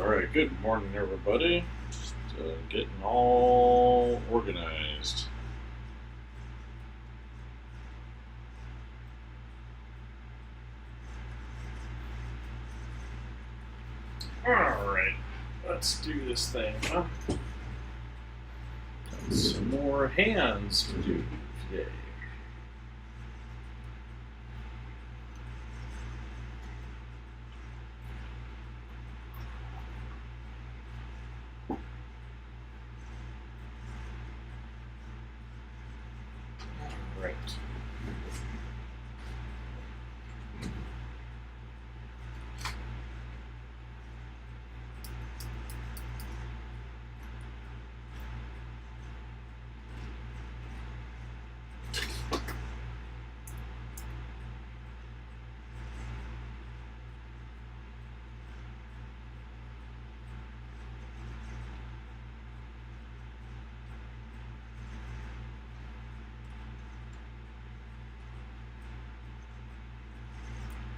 Alright, good morning, everybody. Just getting all organized. Alright, let's do this thing, huh? Got some more hands to do today. Alright.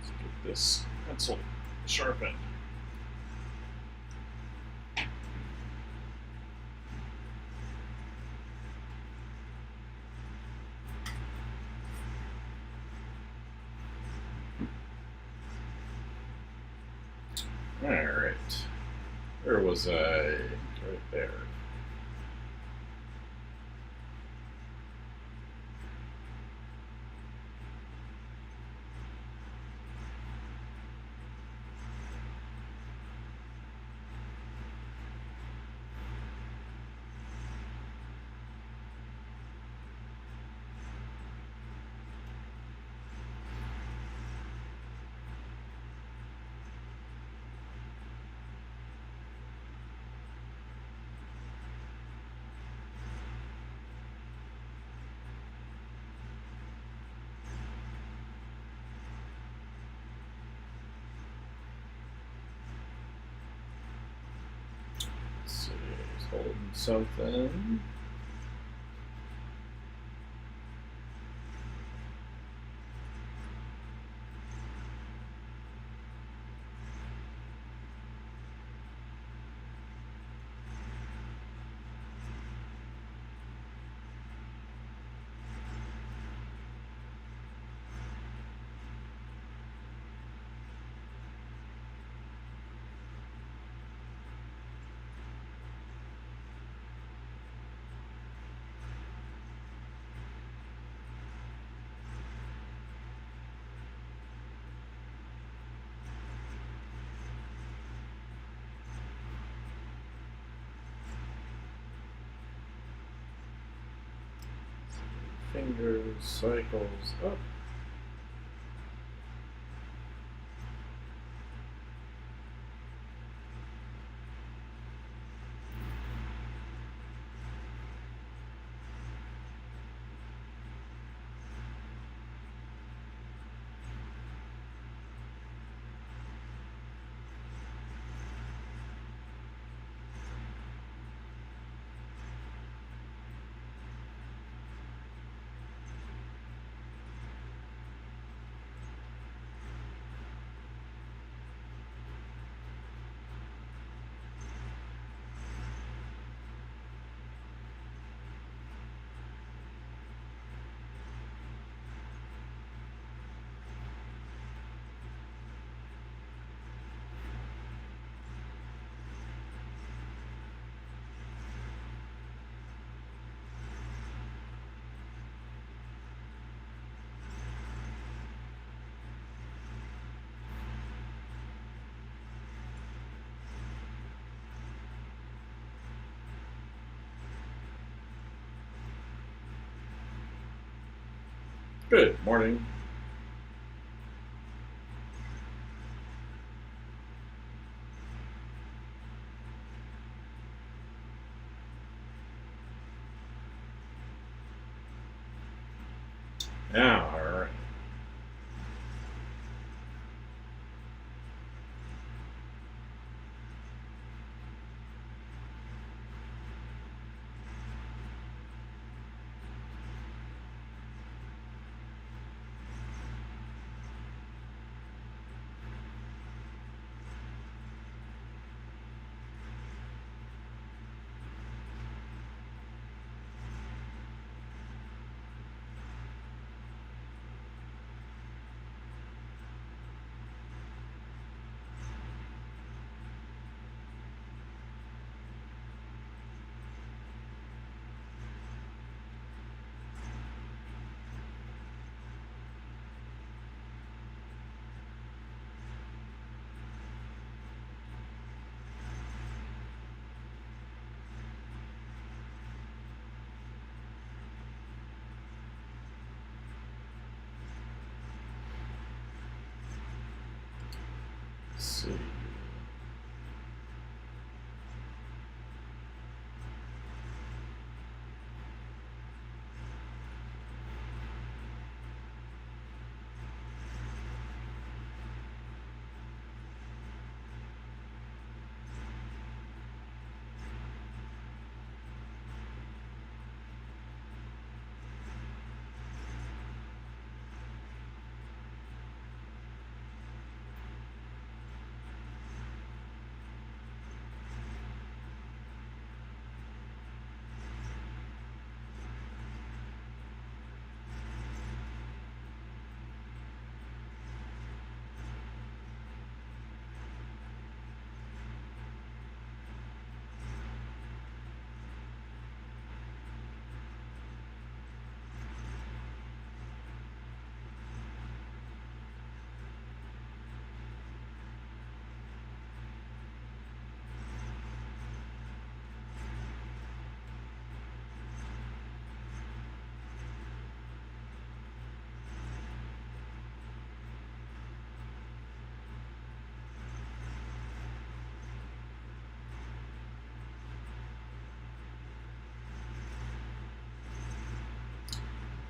Let's get this pencil sharpened. Alright. Where was I? Right there. Let's see, he's holding something. Fingers, cycles up. Good morning. Now, all right. see.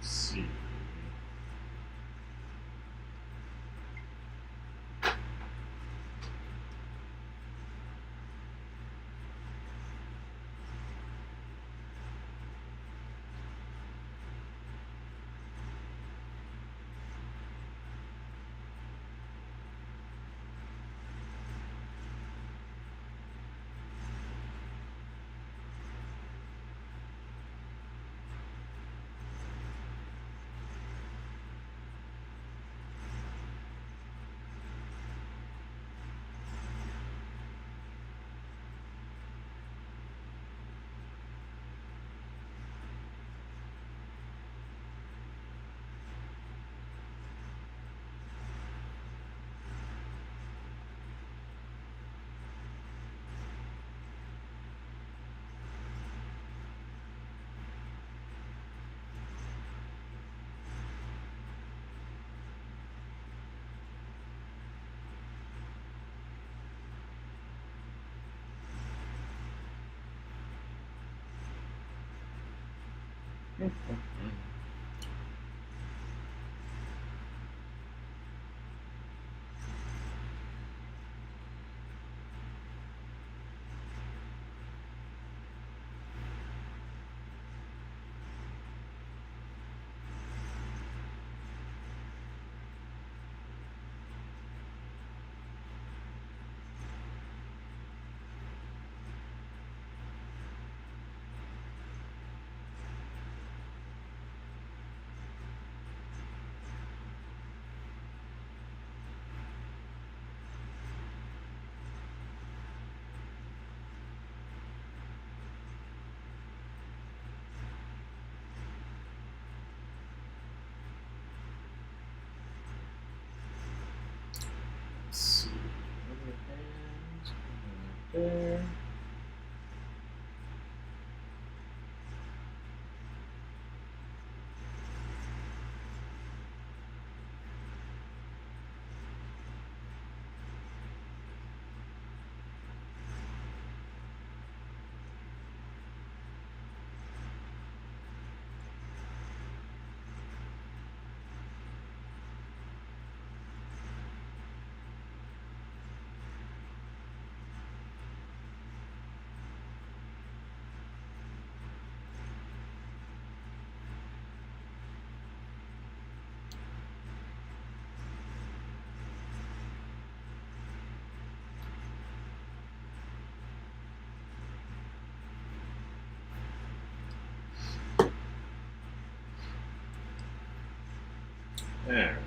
See. Let's see. Other hands. There. There.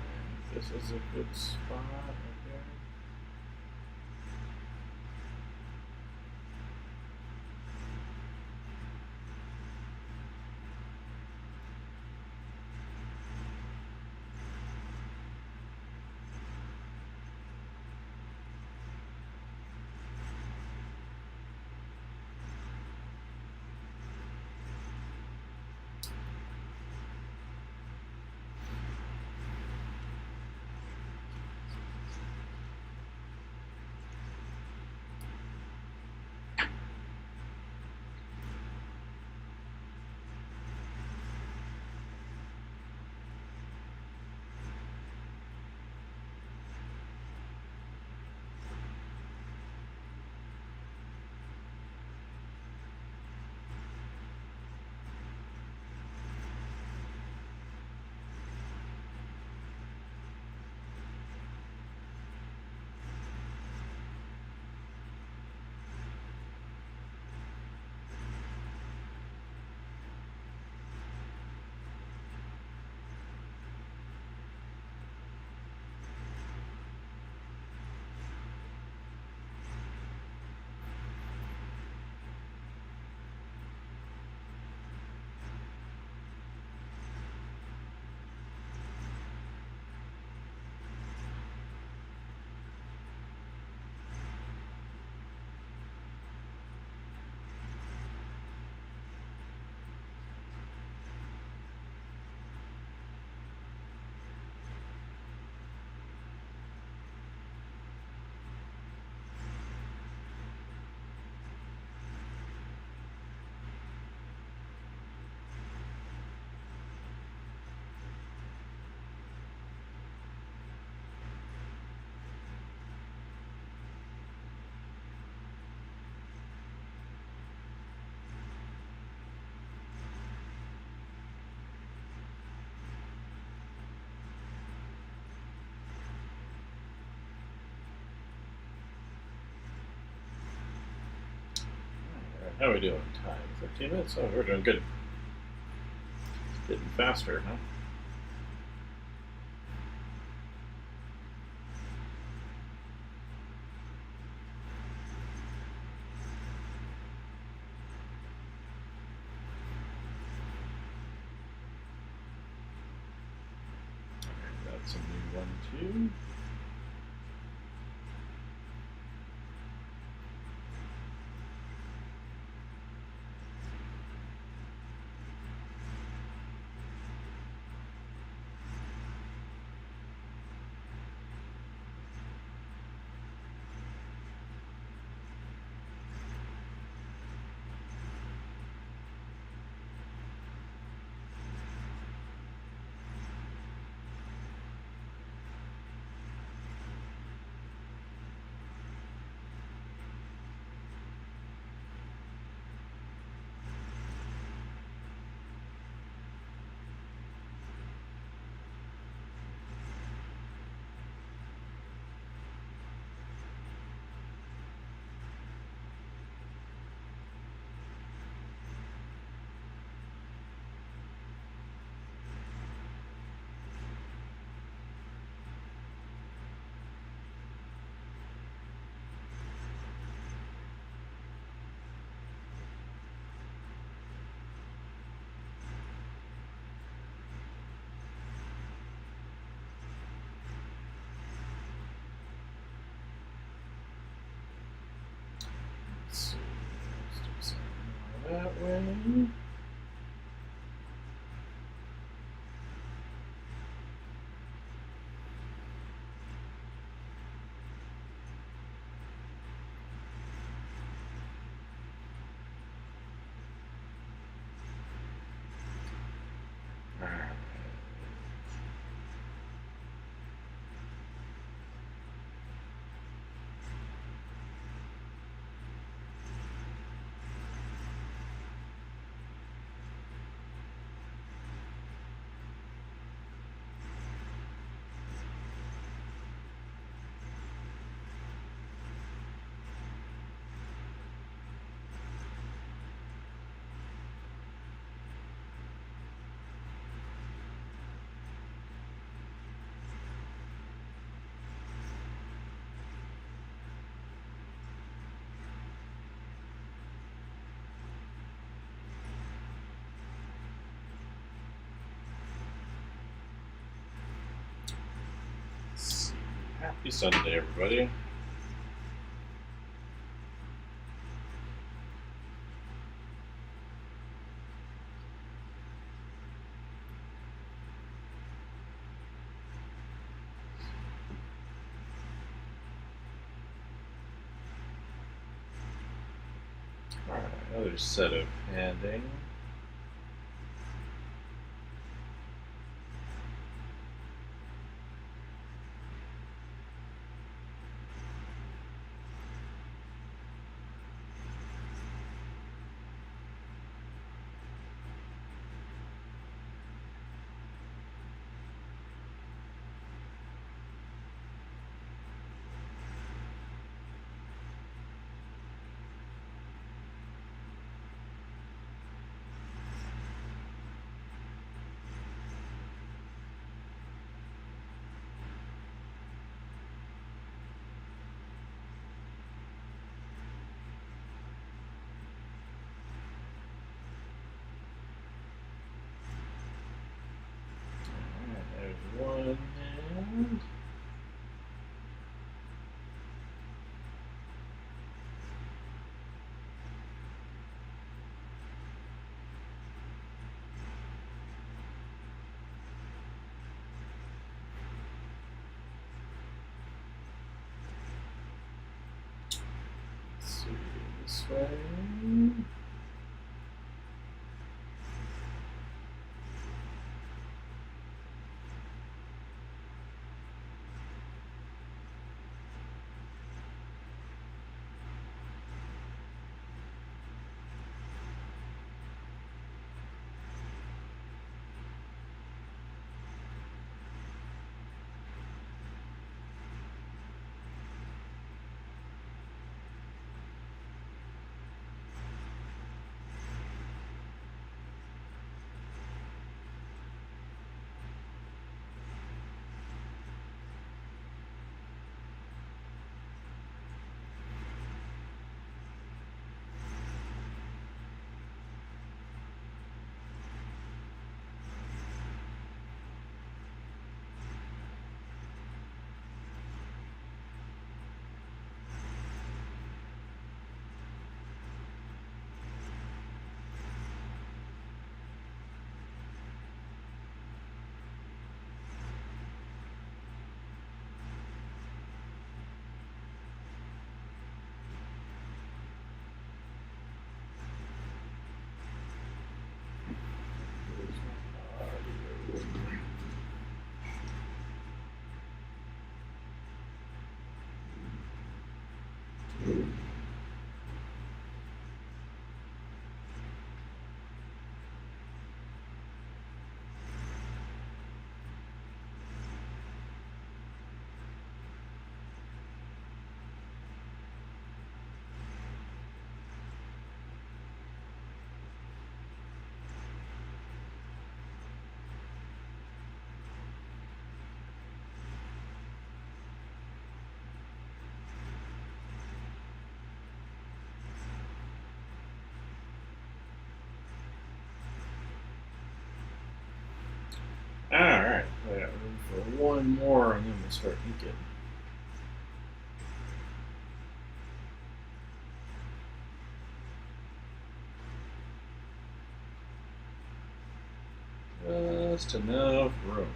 This is a good spot right here. How are we doing? Time 15 minutes. Oh, we're doing good. It's getting faster, huh? Okay, that's a new one too. Let's see. Let's do something that way. Alright. Happy Sunday, everybody. Alright, another set of handing. Alright, there's one hand. Let's see, this way. for one more, and then we'll start inking. Just enough room.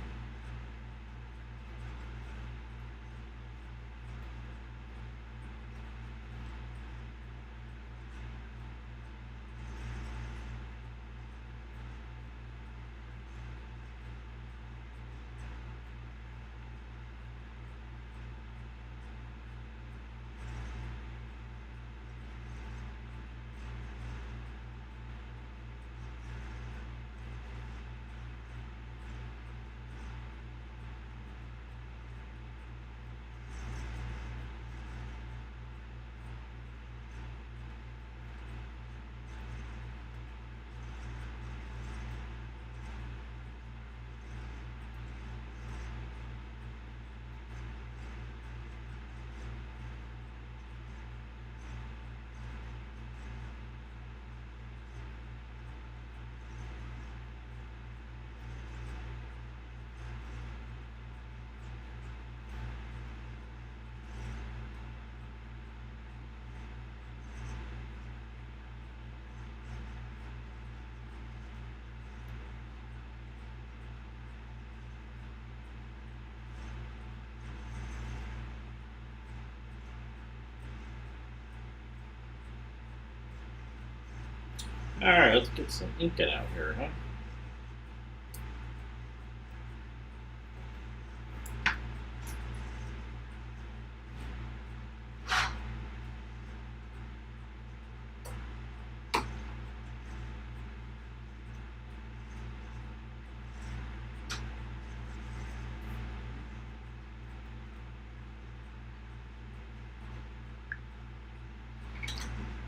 Alright, let's get some inking out here, huh?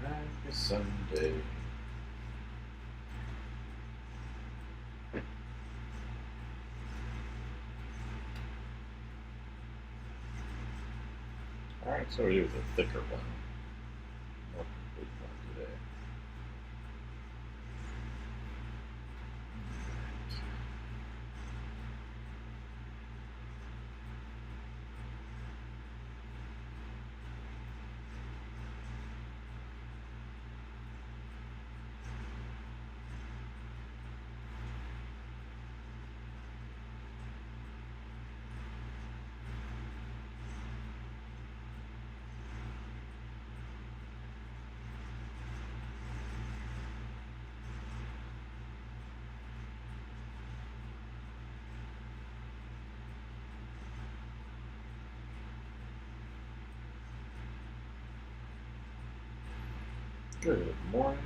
Happy Sunday. Alright, so we do the thicker one. More complete one today. Good morning.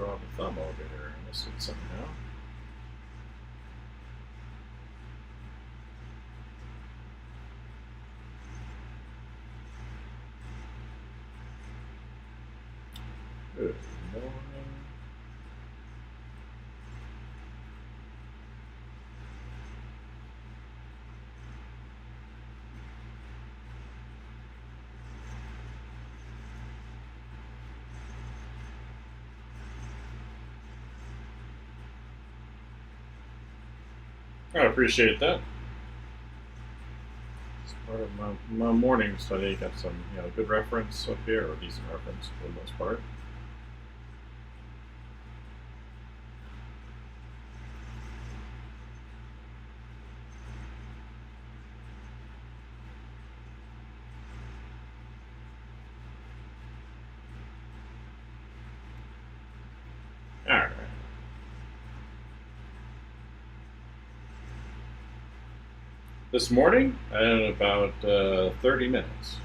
draw the thumb over here. I missed it somehow. Good morning. I appreciate that. It's part of my morning study. Got some good reference up here, or decent reference for the most part. All right. This morning, I had about 30 minutes.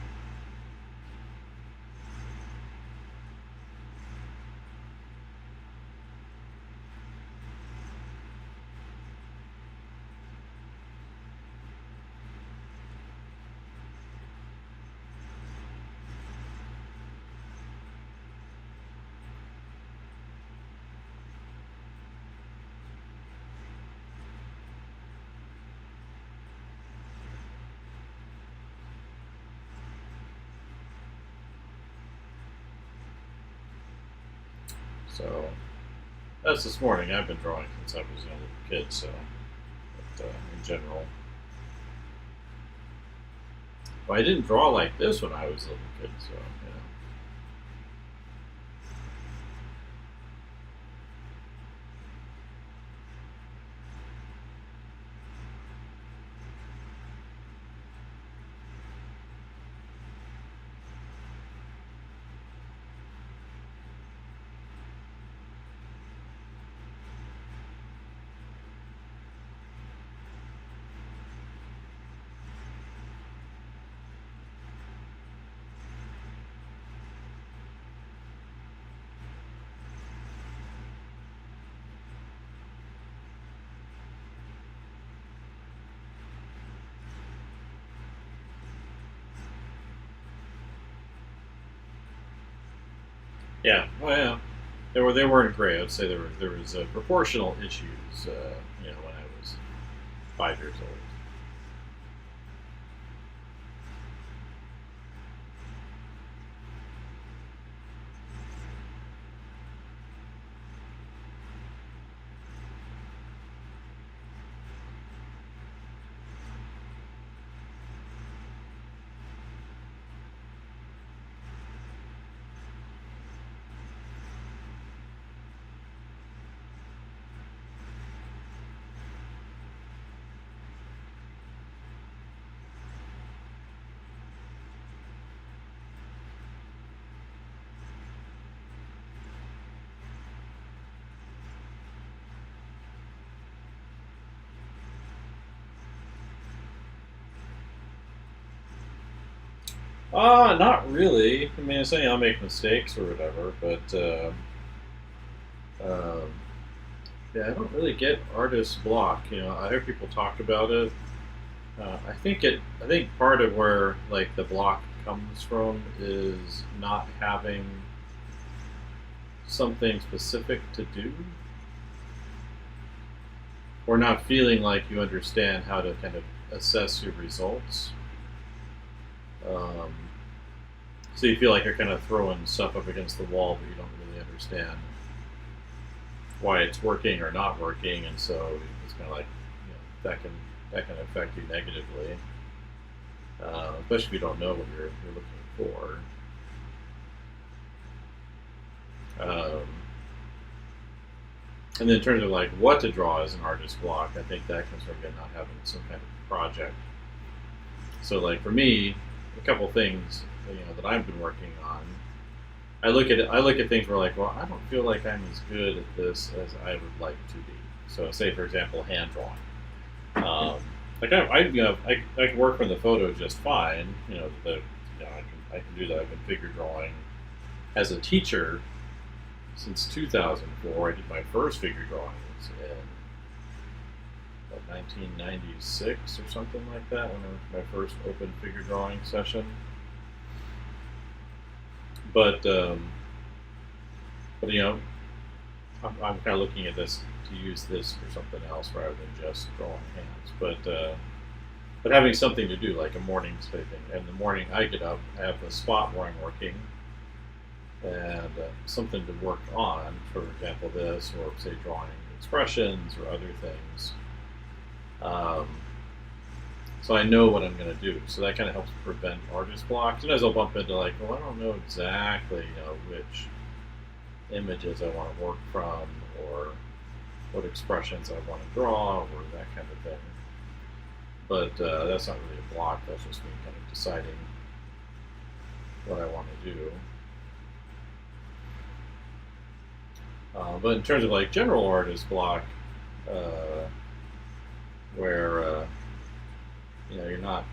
So that's this morning. I've been drawing since I was a little kid, so but, in general. But I didn't draw like this when I was a little kid, so yeah. Well, yeah. They weren't great. I'd say there was proportional issues. When I was 5 years old. Not really. I mean, I'm saying I'll make mistakes or whatever, but um, yeah, I don't really get artist block. I hear people talk about it. I think part of where like the block comes from is not having something specific to do, or not feeling like you understand how to kind of assess your results. Um, so you feel like you're kind of throwing stuff up against the wall, but you don't really understand why it's working or not working, and so it's kind of like that can affect you negatively, especially if you don't know what you're looking for. And then in terms of like what to draw as an artist block, I think that comes from again not having some kind of project. So like for me, a couple things that I've been working on. I look at things where like, well, I don't feel like I'm as good at this as I would like to be. So say for example, hand drawing. Like I can work from the photo just fine. I can do that. I've been figure drawing as a teacher since 2004. I did my first figure drawings in 1996 or something like that, when I went to my first open figure drawing session. But I'm kind of looking at this to use this for something else rather than just drawing hands. But having something to do, like a morning study thing. In the morning, I get up, I have a spot where I'm working, and something to work on. For example, this, or say drawing expressions or other things. So I know what I'm going to do. So that kind of helps prevent artist block. Sometimes I'll bump into like, well, I don't know exactly, which images I want to work from, or what expressions I want to draw, or that kind of thing. But that's not really a block. That's just me kind of deciding what I want to do. But in terms of like general artist block, where you don't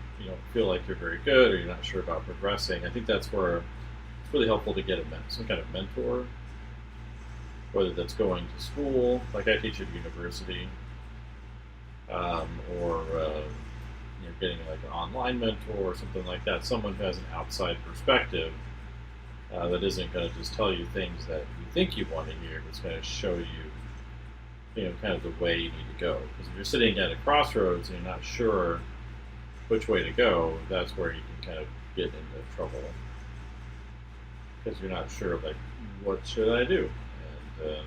feel like you're very good, or you're not sure about progressing, I think that's where it's really helpful to get some kind of mentor, whether that's going to school, like I teach at university, or getting like an online mentor or something like that, someone who has an outside perspective that isn't going to just tell you things that you think you want to hear, but it's going to show you, kind of the way you need to go. Because if you're sitting at a crossroads and you're not sure which way to go, that's where you can kind of get into trouble, because you're not sure, like, what should I do? And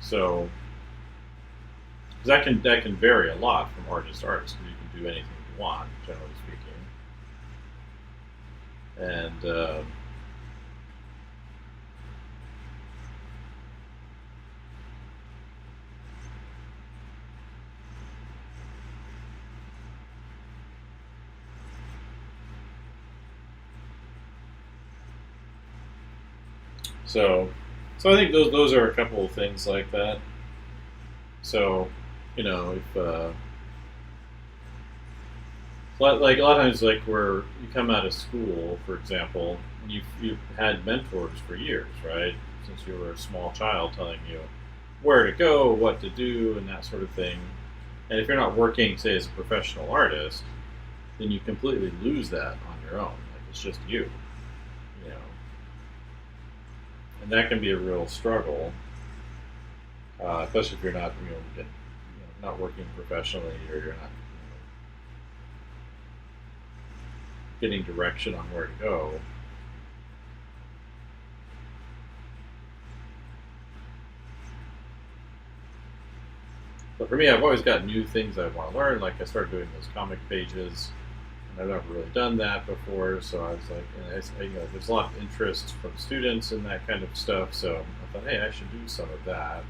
so that can vary a lot from artist to artist, because you can do anything you want, generally speaking. And so I think those are a couple of things like that. So, if like a lot of times, like where you come out of school, for example, and you've had mentors for years, right? Since you were a small child, telling you where to go, what to do, and that sort of thing. And if you're not working, say, as a professional artist, then you completely lose that on your own. Like, it's just you. And that can be a real struggle, especially if you're not, not working professionally, or you're not, getting direction on where to go. But for me, I've always got new things I want to learn. Like, I started doing those comic pages, and I've never really done that before. So I was like, there's a lot of interest from students in that kind of stuff. So I thought, hey, I should do some of that.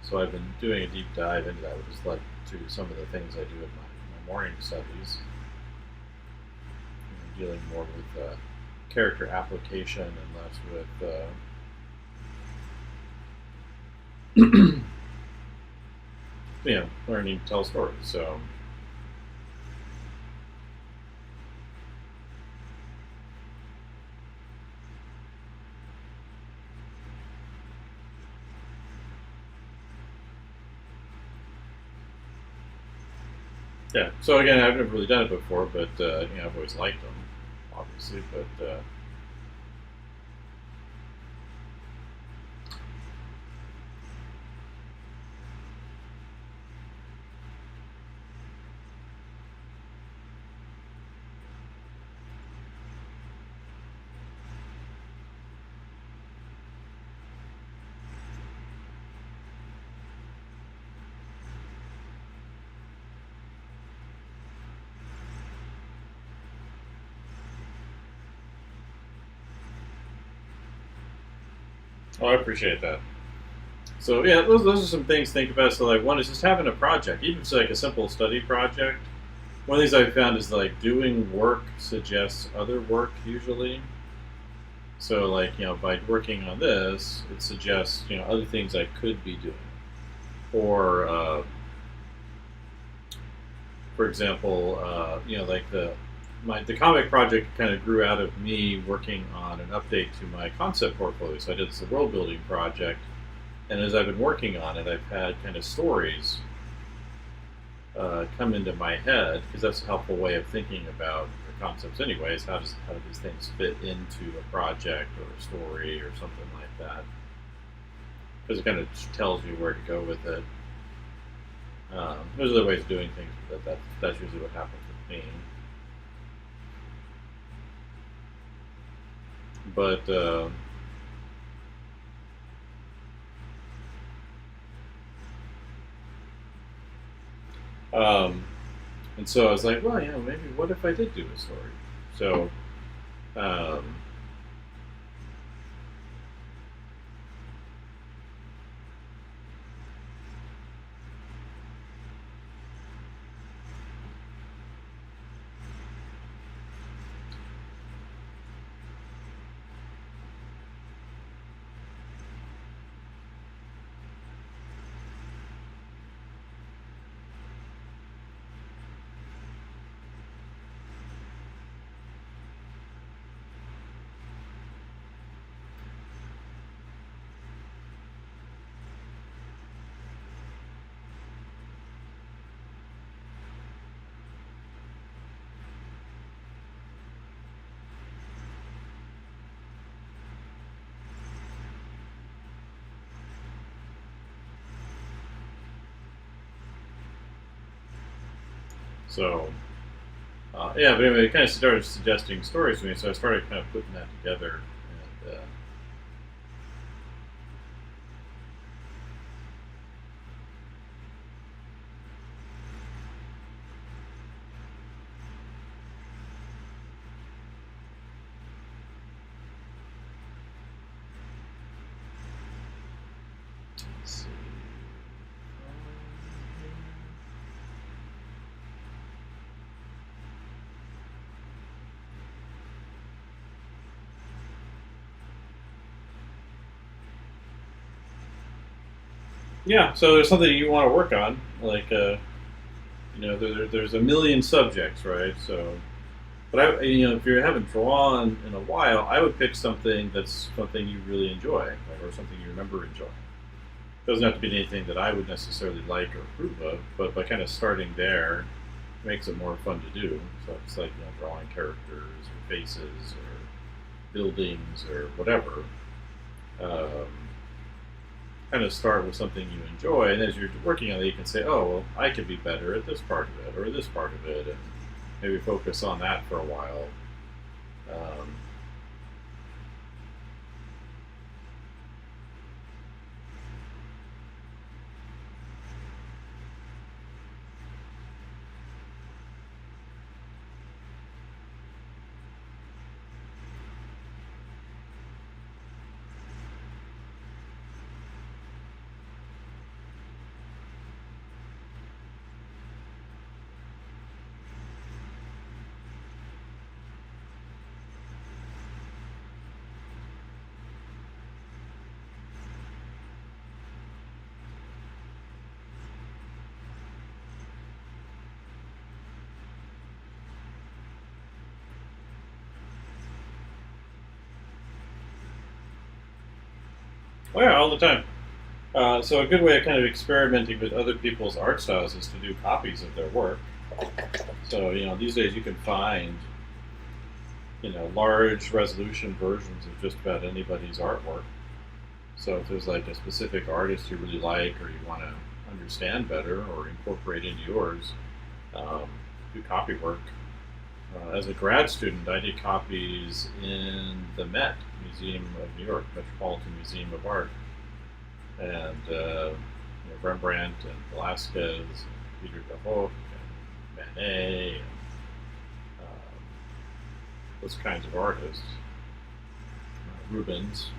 So I've been doing a deep dive into that, which is like to some of the things I do in my morning studies, dealing more with character application and less with learning to tell stories. So yeah. So again, I've never really done it before, but I've always liked them, obviously. But I appreciate that. So yeah, those are some things to think about. So like, one is just having a project, even if it's like a simple study project. One of the things I've found is like doing work suggests other work usually. So like, by working on this, it suggests, other things I could be doing. Or, for example, like the comic project kind of grew out of me working on an update to my concept portfolio. So I did this world building project, and as I've been working on it, I've had kind of stories come into my head, because that's a helpful way of thinking about the concepts anyways. How do these things fit into a project or a story or something like that, because it kind of tells you where to go with it. There's other ways of doing things, but that's usually what happens with me. But and so I was like, well, maybe what if I did do a story? So um, so yeah, but anyway, it kind of started suggesting stories to me, so I started kind of putting that together. And let's see. Yeah, so there's something you want to work on, like there's a million subjects, right? So, but if you haven't drawn in a while, I would pick something that's something you really enjoy, like, or something you remember enjoying. It doesn't have to be anything that I would necessarily like or approve of, but by kind of starting there, makes it more fun to do. So it's like drawing characters or faces or buildings or whatever. Um, Kind of start with something you enjoy, and as you're working on it, you can say, "Oh, well, I could be better at this part of it or this part of it," and maybe focus on that for a while. Um, oh yeah, all the time. So a good way of kind of experimenting with other people's art styles is to do copies of their work. So these days you can find large resolution versions of just about anybody's artwork. So if there's like a specific artist you really like or you want to understand better or incorporate into yours, um, do copy work. As a grad student, I did copies in the Met Museum of New York, Metropolitan Museum of Art, and Rembrandt and Velasquez, and Peter de Hoogh, and Manet, and those kinds of artists. Rubens.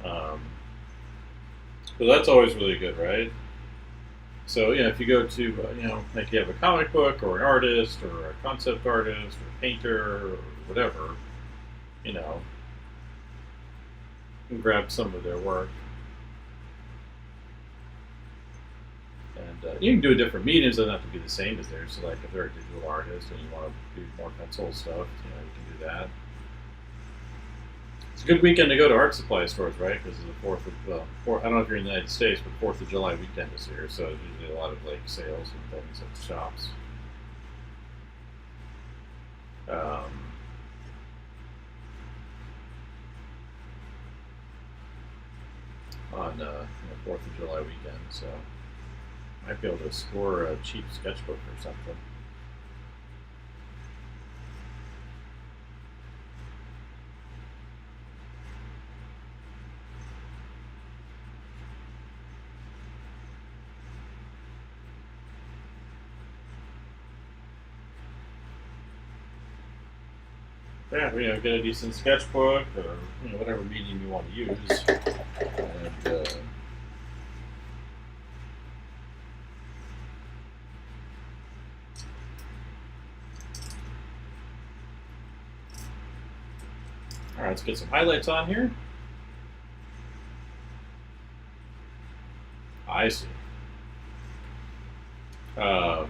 Um, So that's always really good, right? So if you go to like you have a comic book or an artist or a concept artist or a painter or whatever, you know, you can grab some of their work, and you can do different mediums. It doesn't have to be the same as theirs. So like if they're a digital artist and you want to do more pencil stuff, you can do that. It's a good weekend to go to art supply stores, right? Because it's the I don't know if you're in the United States, but Fourth of July weekend is here, so there's usually a lot of like sales and things at the shops. Um, on Fourth of July weekend, so might be able to score a cheap sketchbook or something. Yeah, get a decent sketchbook or whatever medium you want to use, and all right, let's get some highlights on here. I see. Um,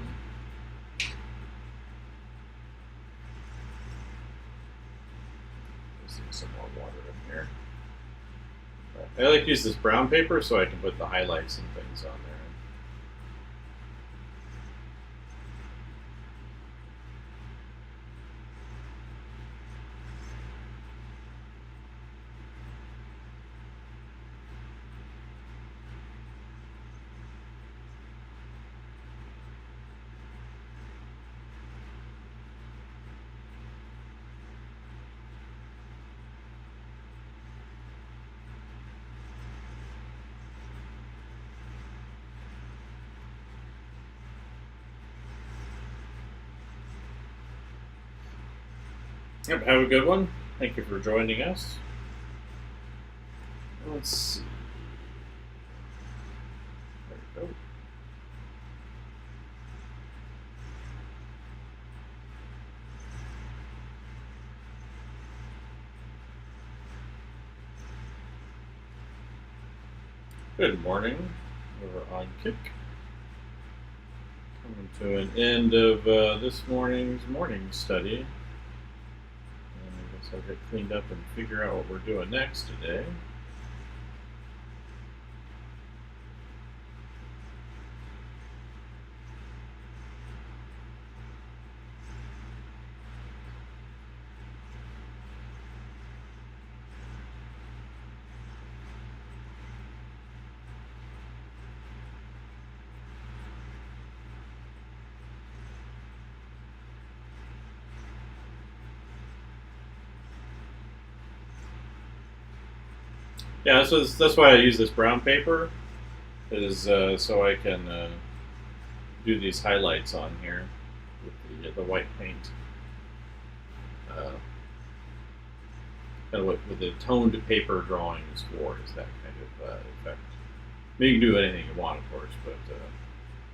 let's see some more water in here. I like to use this brown paper so I can put the highlights and things on there. Yep, have a good one. Thank you for joining us. Let's see. There we go. Good morning. We're on Kick. Coming to an end of this morning's morning study. And I guess I'll get cleaned up and figure out what we're doing next today. Yeah, so that's why I use this brown paper, is so I can do these highlights on here with the white paint. Kind of what the toned paper drawing is for, is that kind of effect. I mean, you can do anything you want, of course,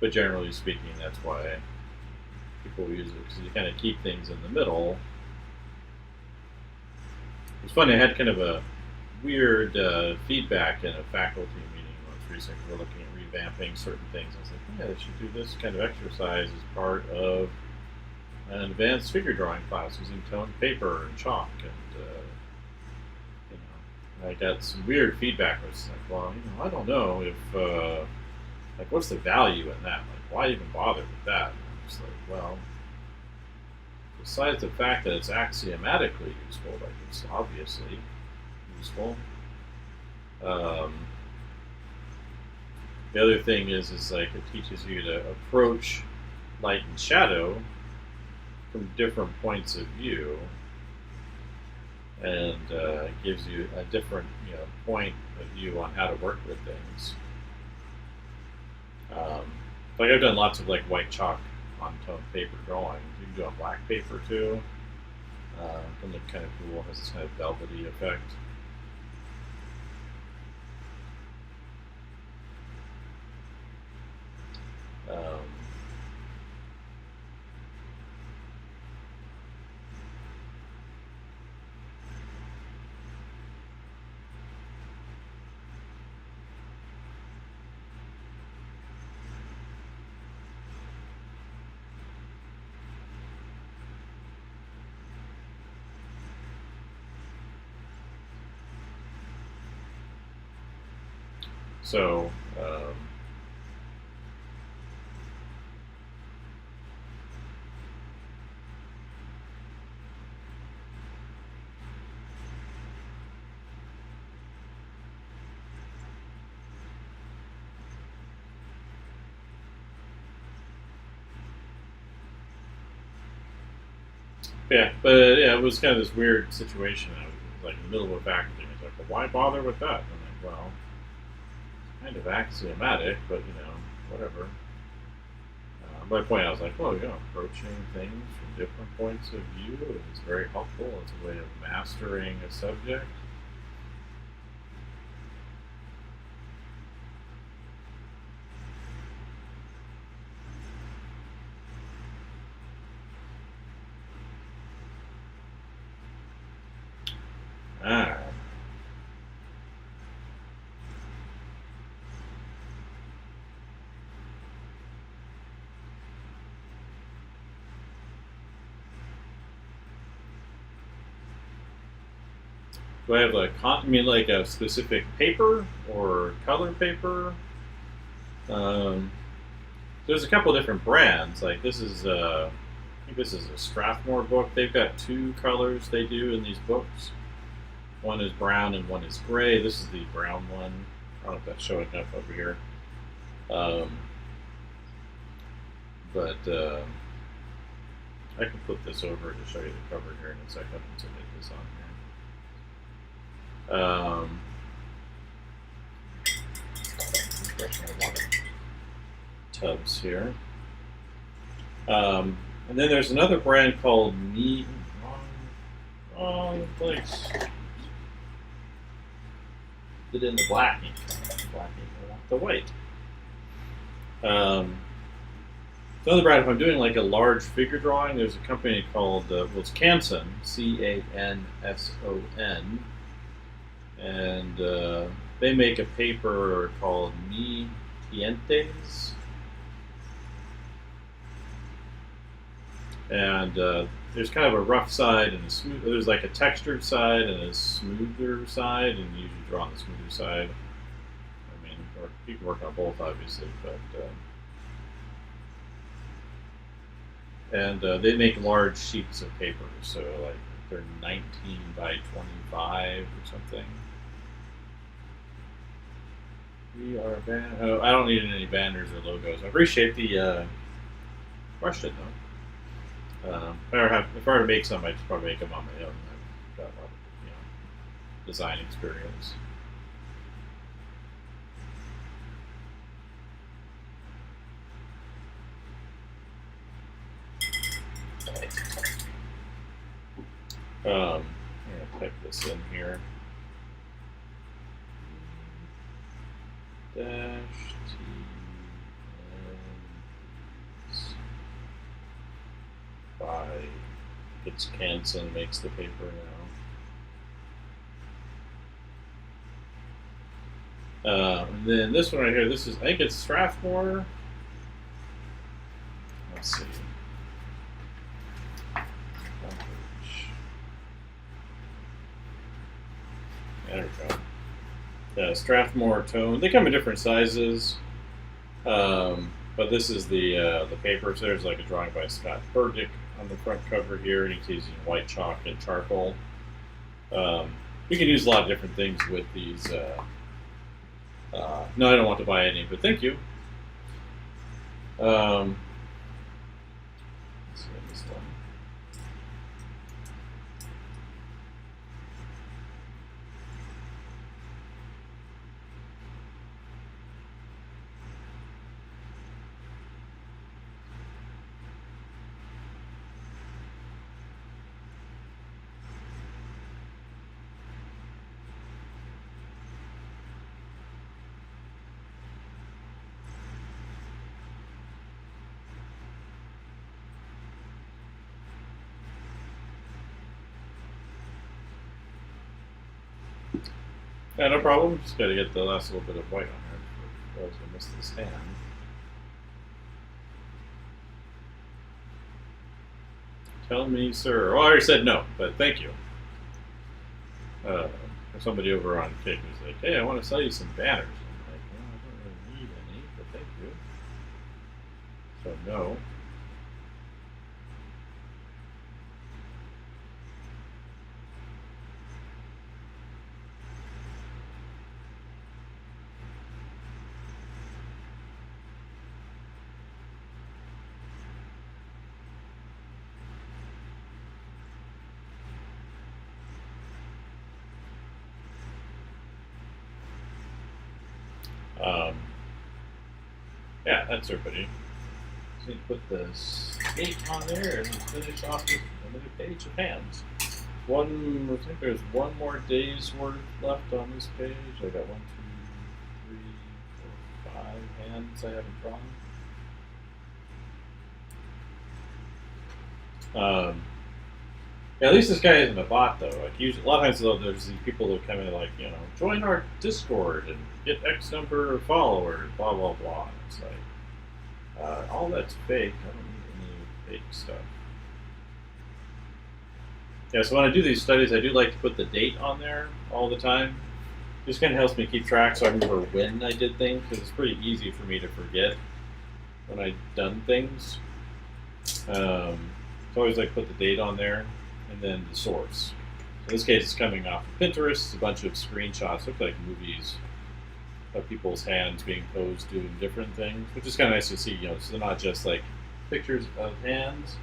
but generally speaking, that's why people use it, because you kind of keep things in the middle. It's funny, I had kind of a weird feedback in a faculty meeting once recently. We're looking at revamping certain things. I was like, yeah, they should do this kind of exercise as part of an advanced figure drawing class using toned paper and chalk. And I got some weird feedback. It was like, well, I don't know if like what's the value in that? Like, why even bother with that? And I'm just like, well, besides the fact that it's axiomatically useful, like it's obviously useful. The other thing is like it teaches you to approach light and shadow from different points of view, and gives you a different point of view on how to work with things. Like I've done lots of like white chalk on toned paper drawings. You can do on black paper too. It can look kind of cool. It has this kind of velvety effect. So, yeah, but yeah, it was kind of this weird situation. I was like in the middle of a faculty. I was like, well, why bother with that? And I'm like, well, it's kind of axiomatic, but whatever. My point, I was like, well, approaching things from different points of view is very helpful. It's a way of mastering a subject. Ah, do I have like a specific paper or color paper? Um, there's a couple different brands. Like this is, I think this is a Strathmore book. They've got two colors they do in these books. One is brown and one is gray. This is the brown one. I don't know if that's showing up over here. Um, but I can put this over to show you the cover here in a second to make this on here. Refresh my water tubs here. And then there's another brand called wrong place. Did it in the black ink. Black ink, I want the white. Another brand, if I'm doing like a large figure drawing, there's a company called, it's Canson, Canson, and they make a paper called Mi Tientes. And there's kind of a rough side and a smooth. There's like a textured side and a smoother side, and you usually draw on the smoother side. I mean, or you can work on both, obviously, but and they make large sheets of paper, so like they're 19 by 25 or something. We are I don't need any banners or logos. I appreciate the question though. If I were to make some, I'd just probably make them on my own. I've got a lot of design experience. I'm going to type this in here. Dash T by it's Canson makes the paper now. And then this one right here, this is, I think it's Strathmore. Let's see. There we go. Strathmore tone. They come in different sizes, but this is the paper. So there's like a drawing by Scott Burdick on the front cover here, and he's using white chalk and charcoal. You can use a lot of different things with these. No, I don't want to buy any, but thank you. Let's see this one. Yeah, no problem. Just got to get the last little bit of white on here before I miss this hand. Tell me, sir. Well, I already said no, but thank you. Somebody over on Kick was like, "Hey, I want to sell you some banners." I'm like, So no. Um, yeah, that's everybody. So you put this 8 on there and finish off with another page of hands. I think there's one more day's worth left on this page. I got 1, 2, 3, 4, 5 hands I haven't drawn. Yeah, at least this guy isn't a bot though. Like usually, a lot of times though, there's these people that come in like, join our Discord and get X number of followers, blah blah blah. It's like all that's fake. I don't need any fake stuff. Yeah, so when I do these studies, I do like to put the date on there all the time. Just kind of helps me keep track so I remember when I did things, because it's pretty easy for me to forget when I've done things. So I always like to put the date on there, and then the source. In this case, it's coming off of Pinterest. It's a bunch of screenshots, look like movies of people's hands being posed doing different things, which is kind of nice to see. So they're not just like pictures of hands,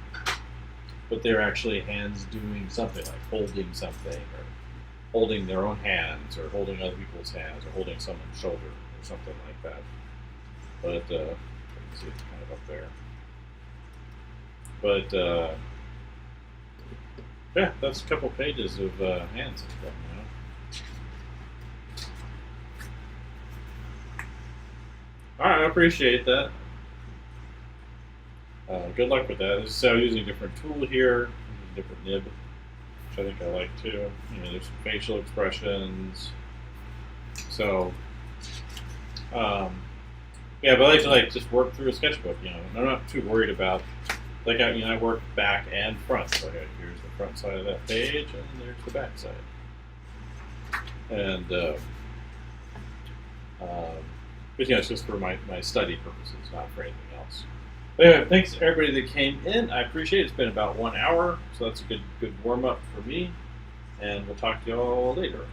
but they're actually hands doing something, like holding something, or holding their own hands, or holding other people's hands, or holding someone's shoulder, or something like that. But you can see it's kind of up there. But yeah, that's a couple pages of hands and stuff. All right, I appreciate that. Good luck with that. So I'm using a different tool here, a different nib, which I think I like too. There's some facial expressions. So, yeah, but I like to just work through a sketchbook. I'm not too worried about I work back and front. So here's the front side of that page, and there's the back side. And but it's just for my study purposes, not for anything else. But anyway, thanks to everybody that came in. I appreciate it. It's been about 1 hour, so that's a good warm up for me. And we'll talk to you all later.